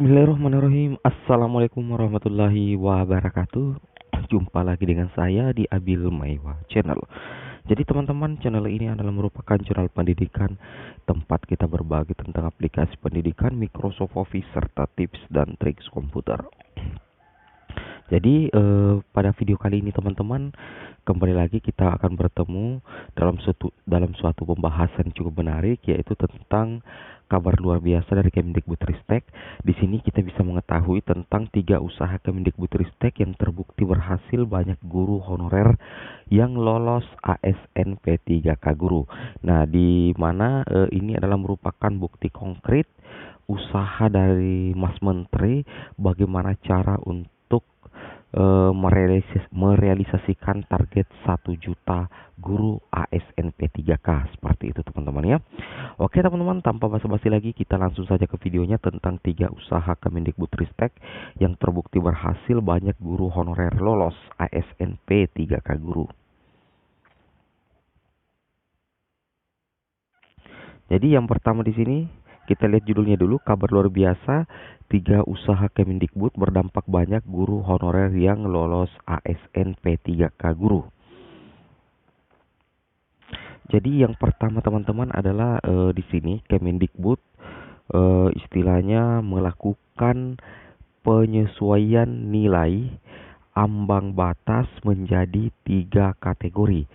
Bismillahirrahmanirrahim. Assalamualaikum warahmatullahi wabarakatuh. Jumpa lagi dengan saya di Abil Maiwa Channel. Jadi teman-teman, channel ini adalah merupakan channel pendidikan tempat kita berbagi tentang aplikasi pendidikan, Microsoft Office, serta tips dan trik komputer. Jadi pada video kali ini teman-teman, kembali lagi kita akan bertemu dalam suatu pembahasan cukup menarik, yaitu tentang kabar luar biasa dari Kemendikbudristek. Di sini kita bisa mengetahui tentang 3 usaha Kemendikbudristek yang terbukti berhasil banyak guru honorer yang lolos ASN P3K Guru. Nah, di mana ini adalah merupakan bukti konkret usaha dari Mas Menteri bagaimana cara untuk merealisasikan target 1 juta guru ASN P3K, seperti itu teman-teman ya. Oke teman-teman, tanpa basa-basi lagi kita langsung saja ke videonya tentang 3 usaha Kemendikbudristek yang terbukti berhasil banyak guru honorer lolos ASN P3K Guru. Jadi yang pertama di sini kita lihat judulnya dulu, kabar luar biasa, 3 usaha Kemendikbud berdampak banyak guru honorer yang lolos ASN P3K Guru. Jadi yang pertama teman-teman adalah di sini Kemendikbud istilahnya melakukan penyesuaian nilai ambang batas menjadi 3 kategori.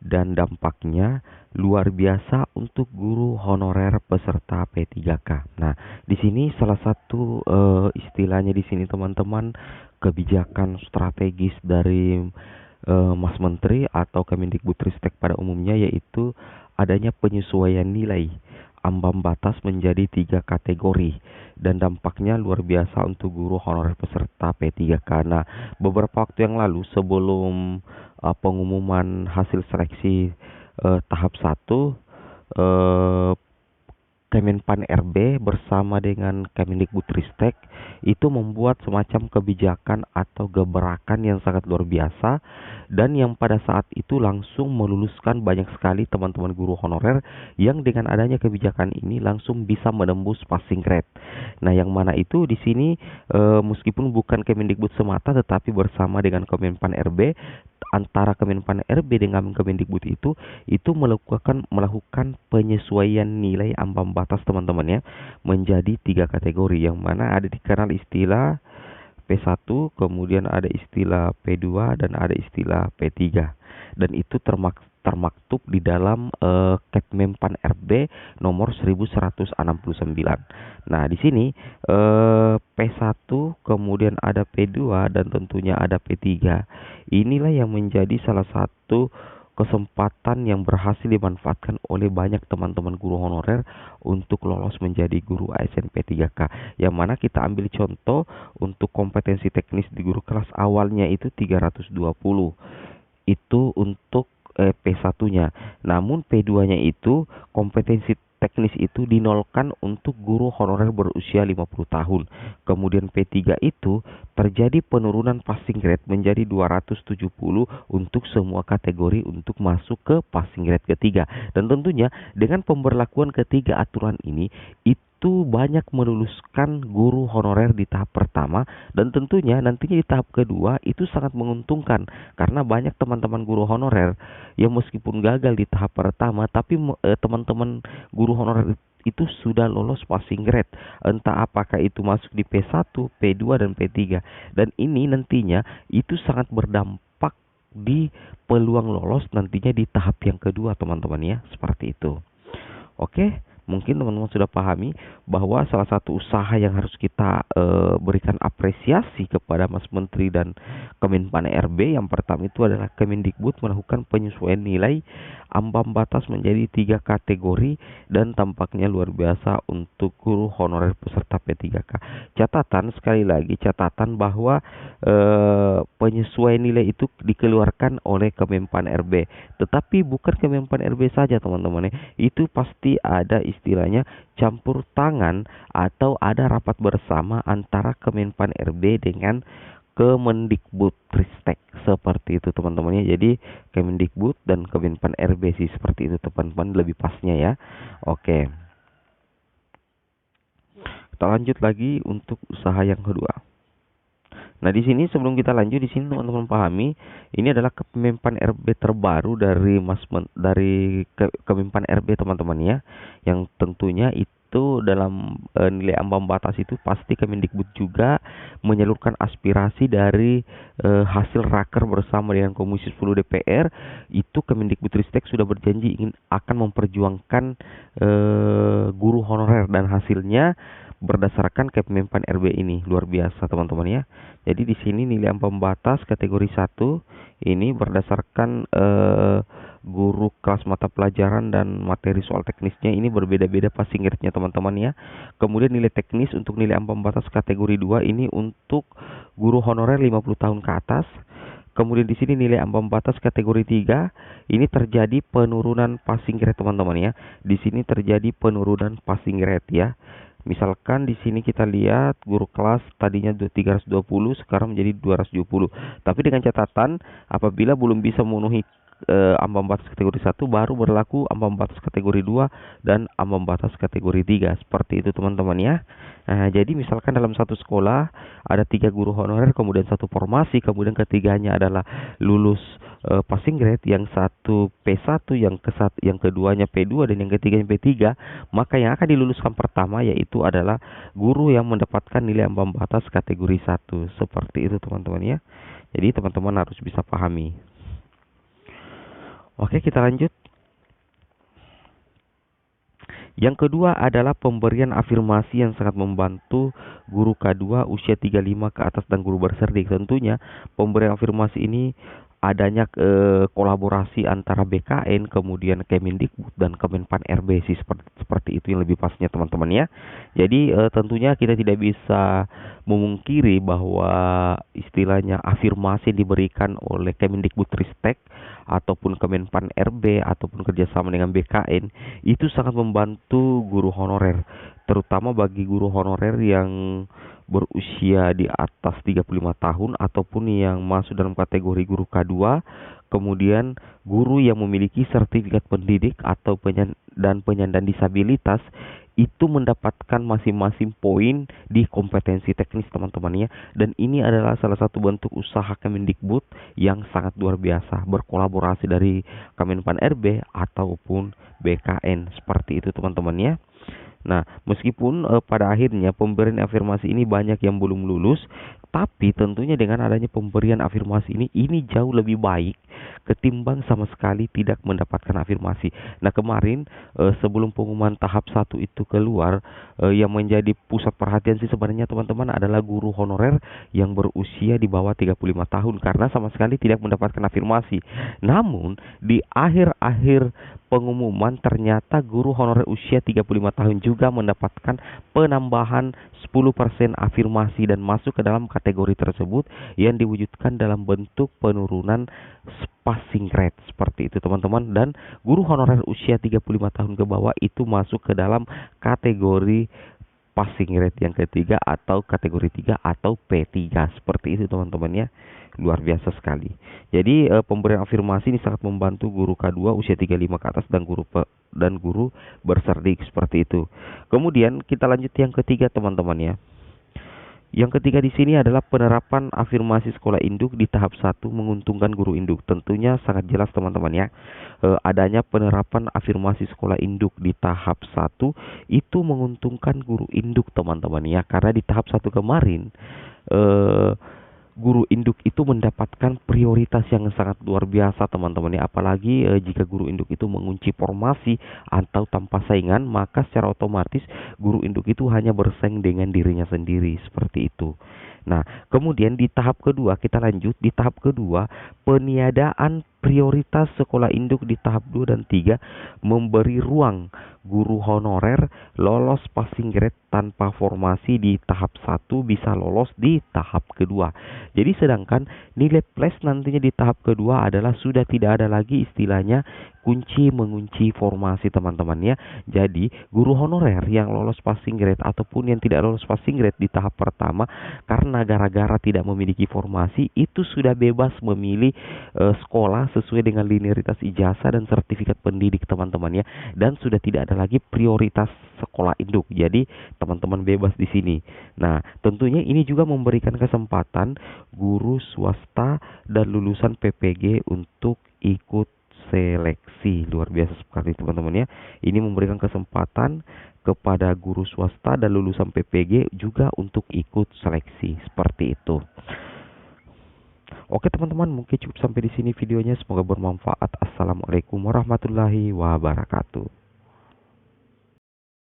Dan dampaknya luar biasa untuk guru honorer peserta P3K. Nah, di sini salah satu istilahnya di sini teman-teman, kebijakan strategis dari Mas Menteri atau Kemendikbudristek pada umumnya, yaitu adanya penyesuaian nilai ambang batas menjadi 3 kategori dan dampaknya luar biasa untuk guru honorer peserta P3K. Nah, beberapa waktu yang lalu sebelum pengumuman hasil seleksi tahap 1, Kemenpan RB bersama dengan Kemendikbudristek itu membuat semacam kebijakan atau gebrakan yang sangat luar biasa, dan yang pada saat itu langsung meluluskan banyak sekali teman-teman guru honorer yang dengan adanya kebijakan ini langsung bisa menembus passing grade. Nah, yang mana itu di sini meskipun bukan Kemendikbud semata tetapi bersama dengan Kemenpan RB, antara Kemenpan RB dengan Kemendikbud itu melakukan penyesuaian nilai ambang batas teman-teman ya, menjadi 3 kategori, yang mana ada dikenal istilah P1, kemudian ada istilah P2 dan ada istilah P3. Dan itu termaktub di dalam Kempan RB nomor 1169. Nah, di sini P1, kemudian ada P2 dan tentunya ada P3. Inilah yang menjadi salah satu kesempatan yang berhasil dimanfaatkan oleh banyak teman-teman guru honorer untuk lolos menjadi guru ASN P3K. Yang mana kita ambil contoh untuk kompetensi teknis di guru kelas awalnya itu 320. Itu untuk P1-nya. Namun P2-nya itu kompetensi teknis itu dinolkan untuk guru honorer berusia 50 tahun. Kemudian P3 itu terjadi penurunan passing grade menjadi 270 untuk semua kategori untuk masuk ke passing grade ketiga. Dan tentunya dengan pemberlakuan ketiga aturan ini itu banyak meluluskan guru honorer di tahap pertama, dan tentunya nantinya di tahap kedua itu sangat menguntungkan karena banyak teman-teman guru honorer yang meskipun gagal di tahap pertama tapi teman-teman guru honorer itu sudah lolos passing grade, entah apakah itu masuk di P1, P2 dan P3, dan ini nantinya itu sangat berdampak di peluang lolos nantinya di tahap yang kedua teman-teman ya, seperti itu. Oke, mungkin teman-teman sudah pahami bahwa salah satu usaha yang harus kita berikan apresiasi kepada Mas Menteri dan Kemenpan RB, yang pertama itu adalah Kemendikbud melakukan penyesuaian nilai ambang batas menjadi 3 kategori dan tampaknya luar biasa untuk guru honorer peserta P3K. Catatan, sekali lagi catatan bahwa penyesuaian nilai itu dikeluarkan oleh Kemenpan RB, tetapi bukan Kemenpan RB saja teman-teman ya. Itu pasti ada istilahnya campur tangan atau ada rapat bersama antara Kemenpan RB dengan Kemendikbudristek, seperti itu teman-teman ya. Jadi Kemendikbud dan Kemenpan RB sih, seperti itu teman-teman lebih pasnya ya. Oke. kita lanjut lagi untuk usaha yang kedua. Nah, di sini sebelum kita lanjut, di sini teman-teman pahami, ini adalah Kemenpan RB terbaru dari Kemenpan RB teman-teman ya, yang tentunya itu dalam nilai ambang batas itu pasti Kemendikbud juga menyalurkan aspirasi dari hasil raker bersama dengan Komisi 10 DPR. Itu Kemendikbudristek sudah berjanji akan memperjuangkan guru honorer, dan hasilnya berdasarkan Kemenpan RB ini luar biasa teman-teman ya. Jadi di sini nilai ambang batas kategori 1 ini berdasarkan guru kelas mata pelajaran dan materi soal teknisnya ini berbeda-beda passing grade-nya teman-teman ya. Kemudian nilai teknis untuk nilai ambang batas kategori 2 ini untuk guru honorer 50 tahun ke atas. Kemudian di sini nilai ambang batas kategori 3 ini terjadi penurunan passing grade teman-teman ya. Di sini terjadi penurunan passing grade ya. Misalkan di sini kita lihat guru kelas tadinya 320 sekarang menjadi 270. Tapi dengan catatan apabila belum bisa memenuhi ambang batas kategori 1 baru berlaku ambang batas kategori 2 dan ambang batas kategori 3. Seperti itu teman-teman ya. Nah, jadi misalkan dalam satu sekolah ada 3 guru honorer, kemudian 1 formasi, kemudian ketiganya adalah lulus passing grade, yang satu P1, yang keduanya P2 dan yang ketiganya P3, maka yang akan diluluskan pertama yaitu adalah guru yang mendapatkan nilai ambang batas kategori 1. Seperti itu teman-teman ya. Jadi teman-teman harus bisa pahami. Oke, kita lanjut. Yang kedua adalah pemberian afirmasi yang sangat membantu guru K2 usia 35 ke atas dan guru berserdik. Tentunya pemberian afirmasi ini adanya kolaborasi antara BKN, kemudian Kemendikbud dan Kemenpan RB sih, seperti itu yang lebih pasnya teman-teman ya. Jadi tentunya kita tidak bisa memungkiri bahwa istilahnya afirmasi diberikan oleh Kemendikbudristek ataupun Kemenpan RB ataupun kerjasama dengan BKN itu sangat membantu guru honorer, terutama bagi guru honorer yang berusia di atas 35 tahun ataupun yang masuk dalam kategori guru K2, kemudian guru yang memiliki sertifikat pendidik atau penyandang disabilitas itu mendapatkan masing-masing poin di kompetensi teknis teman-teman ya. Dan ini adalah salah satu bentuk usaha Kemendikbud yang sangat luar biasa, berkolaborasi dari Kemenpan RB ataupun BKN, seperti itu teman-teman ya. Nah, meskipun pada akhirnya pemberian afirmasi ini banyak yang belum lulus, tapi tentunya dengan adanya pemberian afirmasi ini jauh lebih baik ketimbang sama sekali tidak mendapatkan afirmasi. Nah, kemarin sebelum pengumuman tahap 1 itu keluar, yang menjadi pusat perhatian sih sebenarnya teman-teman adalah guru honorer yang berusia di bawah 35 tahun karena sama sekali tidak mendapatkan afirmasi. Namun, di akhir-akhir pengumuman ternyata guru honorer usia 35 tahun juga mendapatkan penambahan 10% afirmasi dan masuk ke dalam kategori tersebut yang diwujudkan dalam bentuk penurunan passing grade, seperti itu teman-teman. Dan guru honorer usia 35 tahun ke bawah itu masuk ke dalam kategori passing grade yang ketiga atau kategori 3 atau P3, seperti itu teman-teman ya. Luar biasa sekali. Jadi pemberian afirmasi ini sangat membantu guru K2 usia 35 ke atas dan guru berserdik, seperti itu. Kemudian kita lanjut yang ketiga teman-teman ya. Yang ketiga di sini adalah penerapan afirmasi sekolah induk di tahap 1 menguntungkan guru induk. Tentunya sangat jelas teman-teman ya. Adanya penerapan afirmasi sekolah induk di tahap 1 itu menguntungkan guru induk teman-teman ya. Karena di tahap 1 kemarin guru induk itu mendapatkan prioritas yang sangat luar biasa teman-teman ya. Apalagi jika guru induk itu mengunci formasi atau tanpa saingan, maka secara otomatis guru induk itu hanya bersaing dengan dirinya sendiri, seperti itu. Nah, kemudian di tahap kedua kita lanjut. Di tahap kedua, peniadaan prioritas sekolah induk di tahap 2 dan 3 memberi ruang guru honorer lolos passing grade tanpa formasi di tahap 1 bisa lolos di tahap kedua. Jadi sedangkan nilai plus nantinya di tahap kedua adalah sudah tidak ada lagi istilahnya kunci mengunci formasi teman-teman ya. Jadi guru honorer yang lolos passing grade ataupun yang tidak lolos passing grade di tahap pertama karena gara-gara tidak memiliki formasi itu sudah bebas memilih sekolah sesuai dengan linearitas ijazah dan sertifikat pendidik teman-teman ya, dan sudah tidak ada lagi prioritas sekolah induk. Jadi teman-teman bebas di sini. Nah, tentunya ini juga memberikan kesempatan guru swasta dan lulusan PPG untuk ikut seleksi. Luar biasa sekali teman-teman ya. Ini memberikan kesempatan kepada guru swasta dan lulusan PPG juga untuk ikut seleksi seperti itu. Oke teman-teman, mungkin cukup sampai di sini videonya. Semoga bermanfaat. Assalamualaikum warahmatullahi wabarakatuh.